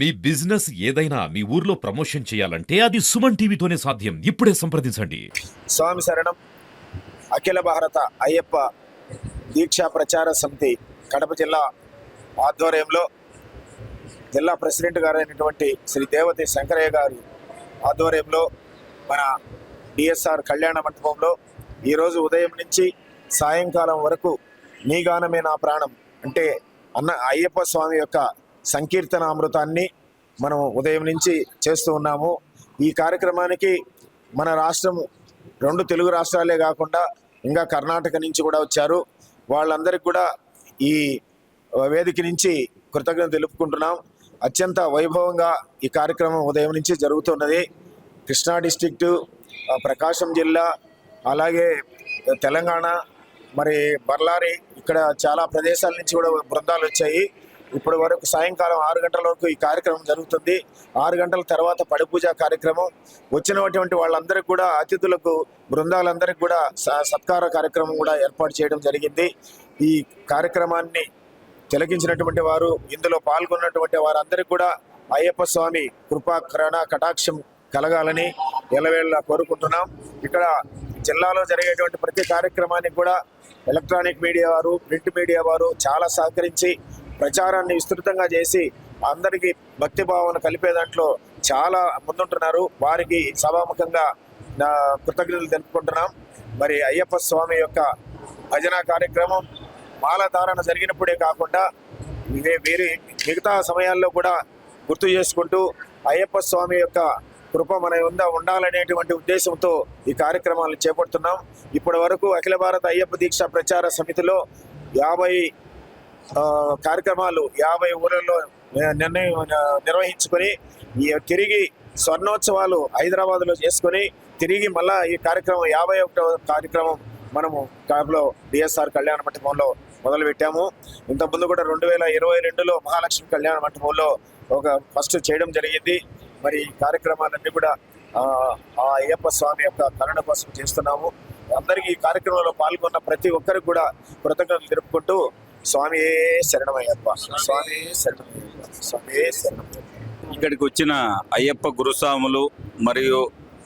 మీ business ఏదైనా మీ ఊర్లో promotion చేయాలంటే అది సుమన్ టీవీతోనే సాధ్యం. ఇప్పుడే సంప్రదించండి. స్వామి శరణం. అఖిల భారత అయ్యప్ప దీక్షా ప్రచార సమితి కడప జిల్లా ఆధ్వర్యంలో జిల్లా ప్రెసిడెంట్ గారైనటువంటి శ్రీ దేవతి శంకరయ్య గారి ఆధ్వర్యంలో మన డిఎస్ఆర్ కళ్యాణ మంటపంలో ఈరోజు ఉదయం నుంచి సాయంకాలం వరకు నీ గానమే నా ప్రాణం అంటే అయ్యప్ప స్వామి యొక్క సంకీర్తన అమృతాన్ని మనం ఉదయం నుంచి చేస్తూ ఉన్నాము. ఈ కార్యక్రమానికి మన రాష్ట్రం 2 తెలుగు రాష్ట్రాలే కాకుండా ఇంకా కర్ణాటక నుంచి కూడా వచ్చారు. వాళ్ళందరికీ కూడా ఈ వేదిక నుంచి కృతజ్ఞత తెలుపుకుంటున్నాం. అత్యంత వైభవంగా ఈ కార్యక్రమం ఉదయం నుంచి జరుగుతున్నది. కృష్ణా డిస్ట్రిక్టు, ప్రకాశం జిల్లా, అలాగే తెలంగాణ, మరి బర్లారి, ఇక్కడ చాలా ప్రదేశాల నుంచి కూడా బృందాలు వచ్చాయి. ఇప్పటి వరకు సాయంకాలం 6 గంటల వరకు ఈ కార్యక్రమం జరుగుతుంది. 6 గంటల తర్వాత పడిపూజ కార్యక్రమం. వచ్చినటువంటి వాళ్ళందరికీ కూడా అతిథులకు, బృందాలందరికీ కూడా సత్కార కార్యక్రమం కూడా ఏర్పాటు చేయడం జరిగింది. ఈ కార్యక్రమాన్ని తిలకించినటువంటి వారు, ఇందులో పాల్గొన్నటువంటి వారందరికీ కూడా అయ్యప్ప స్వామి కృపా కరుణ కటాక్షం కలగాలని ఎల్లవేళలా కోరుకుంటున్నాం. ఇక్కడ జిల్లాలో జరిగేటువంటి ప్రతి కార్యక్రమానికి కూడా ఎలక్ట్రానిక్ మీడియా వారు, ప్రింట్ మీడియా వారు చాలా సహకరించి ప్రచారాన్ని విస్తృతంగా చేసి అందరికీ భక్తి భావన కలిపే దాంట్లో చాలా ముందుంటున్నారు. వారికి సభాముఖంగా నా కృతజ్ఞతలు తెలుపుకుంటున్నాం. మరి అయ్యప్ప స్వామి యొక్క భజన కార్యక్రమం మాలధారణ జరిగినప్పుడే కాకుండా వేరే మిగతా సమయాల్లో కూడా గుర్తు చేసుకుంటూ అయ్యప్ప స్వామి యొక్క కృప మన ఉండాలనేటువంటి ఉద్దేశంతో ఈ కార్యక్రమాలను చేపడుతున్నాం. ఇప్పటి వరకు అఖిల భారత అయ్యప్ప దీక్ష ప్రచార సమితిలో 50 కార్యక్రమాలు 50 ఊళ్ళల్లో నిర్వహించుకొని తిరిగి స్వర్ణోత్సవాలు హైదరాబాద్లో చేసుకొని తిరిగి మళ్ళా ఈ కార్యక్రమం 51వ కార్యక్రమం మనము కాపులో డిఎస్ఆర్ కళ్యాణ మంటపంలో మొదలుపెట్టాము. ఇంతకుముందు కూడా 2022లో మహాలక్ష్మి కళ్యాణ మంటపంలో ఫస్ట్ చేయడం జరిగింది. మరి ఈ కార్యక్రమాలన్నీ కూడా ఆ అయ్యప్ప స్వామి యొక్క కరుణ కోసం చేస్తున్నాము. అందరికీ ఈ కార్యక్రమంలో పాల్గొన్న ప్రతి ఒక్కరికి కూడా కృతజ్ఞతలు తెలుపుకుంటూ స్వామి శరణమయ్యప్ప, స్వామి శరణమయ్యప్ప, స్వామి శరణమయ్యప్ప. ఇక్కడికి వచ్చిన అయ్యప్ప గురుస్వాములు మరియు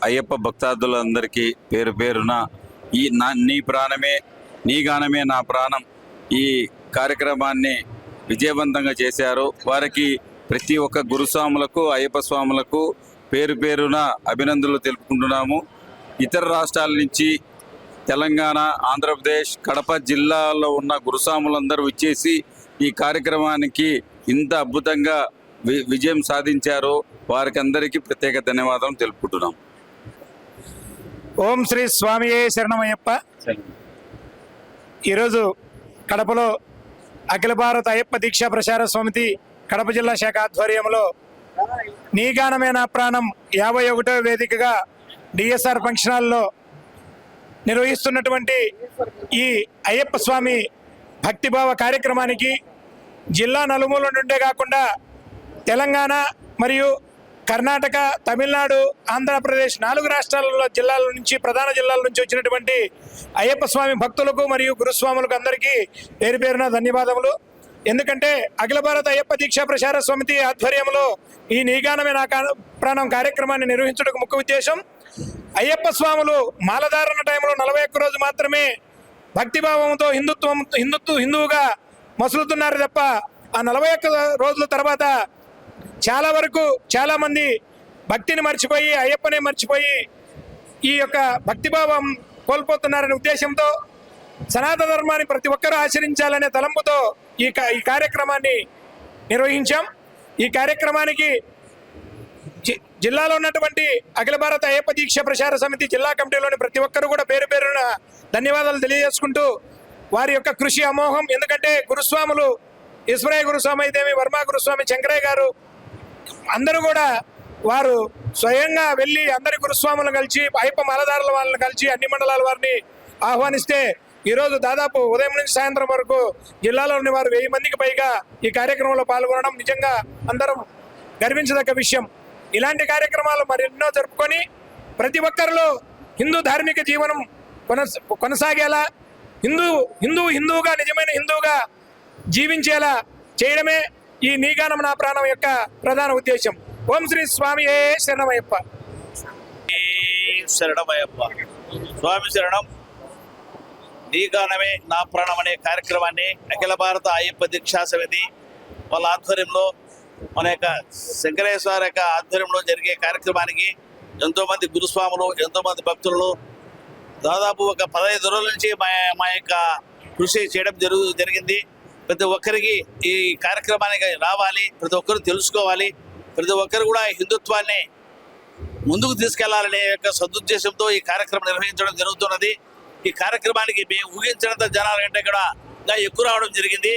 అయ్యప్ప భక్తాదులందరికీ పేరు పేరున నీ ప్రాణమే నీ గానమే నా ప్రాణం ఈ కార్యక్రమాన్ని విజయవంతంగా చేశారు. వారికి ప్రతి ఒక్క గురుస్వాములకు, అయ్యప్ప స్వాములకు పేరు పేరున అభినందనలు తెలుపుకుంటున్నాము. ఇతర రాష్ట్రాల నుంచి తెలంగాణ, ఆంధ్రప్రదేశ్, కడప జిల్లాలో ఉన్న గురుస్వాములందరూ వచ్చేసి ఈ కార్యక్రమానికి ఇంత అద్భుతంగా విజయం సాధించారు. వారికి అందరికీ ప్రత్యేక ధన్యవాదాలు తెలుపుకుంటున్నాం. ఓం శ్రీ స్వామియే శరణమయ్యప్ప. ఈరోజు కడపలో అఖిల భారత అయ్యప్ప దీక్షా ప్రచార సమితి కడప జిల్లా శాఖ ఆధ్వర్యంలో నీ గానమే నా ప్రాణం 51వ వేదికగా డిఎస్ఆర్ ఫంక్షన్ హాల్లో నిర్వహిస్తున్నటువంటి ఈ అయ్యప్ప స్వామి భక్తిభావ కార్యక్రమానికి జిల్లా నలుమూల నుండే కాకుండా తెలంగాణ మరియు కర్ణాటక, తమిళనాడు, ఆంధ్రప్రదేశ్ 4 రాష్ట్రాలలో జిల్లాల నుంచి, ప్రధాన జిల్లాల నుంచి వచ్చినటువంటి అయ్యప్ప స్వామి భక్తులకు మరియు గురుస్వాములకు అందరికీ పేరు పేరున ధన్యవాదములు. ఎందుకంటే అఖిల భారత అయ్యప్ప దీక్షా ప్రచార సమితి ఆధ్వర్యంలో ఈ నీగానమే నా ప్రాణం కార్యక్రమాన్ని నిర్వహించడానికి ముఖ్య ఉద్దేశం, అయ్యప్ప స్వాములు మాలధారణ టైంలో 41 రోజు మాత్రమే భక్తిభావంతో హిందువుగా మసులుతున్నారు తప్ప ఆ 41 రోజుల తర్వాత చాలా వరకు చాలామంది భక్తిని మర్చిపోయి, అయ్యప్పనే మర్చిపోయి ఈ యొక్క భక్తిభావం కోల్పోతున్నారనే ఉద్దేశంతో సనాతన ధర్మాన్ని ప్రతి ఒక్కరూ ఆచరించాలనే తలంపుతో ఈ కార్యక్రమాన్ని నిర్వహించాం. ఈ కార్యక్రమానికి జిల్లాలో ఉన్నటువంటి అఖిల భారత అయ్యప్ప దీక్ష ప్రచార సమితి జిల్లా కమిటీలోని ప్రతి ఒక్కరూ కూడా పేరు పేరున ధన్యవాదాలు తెలియజేసుకుంటూ వారి యొక్క కృషి అమోఘం. ఎందుకంటే గురుస్వాములు ఈశ్వరయ్య గురుస్వామి అయితేమి, వర్మ గురుస్వామి, శంకరయ్య గారు అందరూ కూడా వారు స్వయంగా వెళ్ళి అందరి గురుస్వాములను కలిసి, అయ్యప్ప మాలధారుల వాళ్ళని కలిసి అన్ని మండలాల వారిని ఆహ్వానిస్తే ఈరోజు దాదాపు ఉదయం నుంచి సాయంత్రం వరకు జిల్లాలోని వారు 1000 మందికి పైగా ఈ కార్యక్రమంలో పాల్గొనడం నిజంగా అందరం గర్వించదగ్గ విషయం. ఇలాంటి కార్యక్రమాలు మరెన్నో జరుపుకొని ప్రతి ఒక్కరిలో హిందూ ధార్మిక జీవనం కొనసాగేలా, హిందువుగా నిజమైన హిందువుగా జీవించేలా చేయడమే ఈ నీగానం నా ప్రాణం యొక్క ప్రధాన ఉద్దేశం. ఓం శ్రీ స్వామి శరణమయ్యప్ప. శరణమయ్యప్ప. స్వామి శరణం. నీ గానమే నా ప్రాణం అనే కార్యక్రమాన్ని అఖిల భారత అయ్యప్ప దీక్షా సమితి వాళ్ళ ఆధ్వర్యంలో, మన యొక్క శంకరేశ్వర యొక్క ఆధ్వర్యంలో జరిగే కార్యక్రమానికి ఎంతోమంది గురుస్వాములు, ఎంతోమంది భక్తులు, దాదాపు ఒక 15 రోజుల నుంచి మా యొక్క కృషి చేయడం జరిగింది. ప్రతి ఒక్కరికి ఈ కార్యక్రమానికి రావాలి, ప్రతి ఒక్కరు తెలుసుకోవాలి, ప్రతి ఒక్కరు కూడా హిందుత్వాన్ని ముందుకు తీసుకెళ్లాలనే యొక్క సదుద్దేశంతో ఈ కార్యక్రమం నిర్వహించడం జరుగుతున్నది. ఈ కార్యక్రమానికి మేము ఊహించినంత జనాల కంటే కూడా ఇంకా ఎక్కువ రావడం జరిగింది.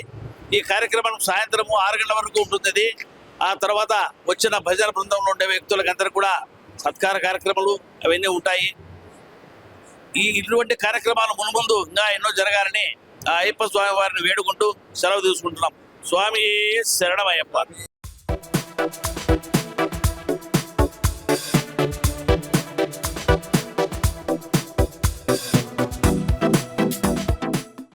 ఈ కార్యక్రమం సాయంత్రము 6 గంటల వరకు ఉంటుంది. ఆ తర్వాత వచ్చిన భజన బృందంలో ఉండే వ్యక్తులకందరూ కూడా సత్కార కార్యక్రమాలు అవన్నీ ఉంటాయి. ఇటువంటి కార్యక్రమాలు మున్ముందు ఇంకా ఎన్నో జరగాలని అయ్యప్ప స్వామి వారిని వేడుకుంటూ సెలవు తీసుకుంటున్నాం. స్వామి శరణమయ్యప్ప.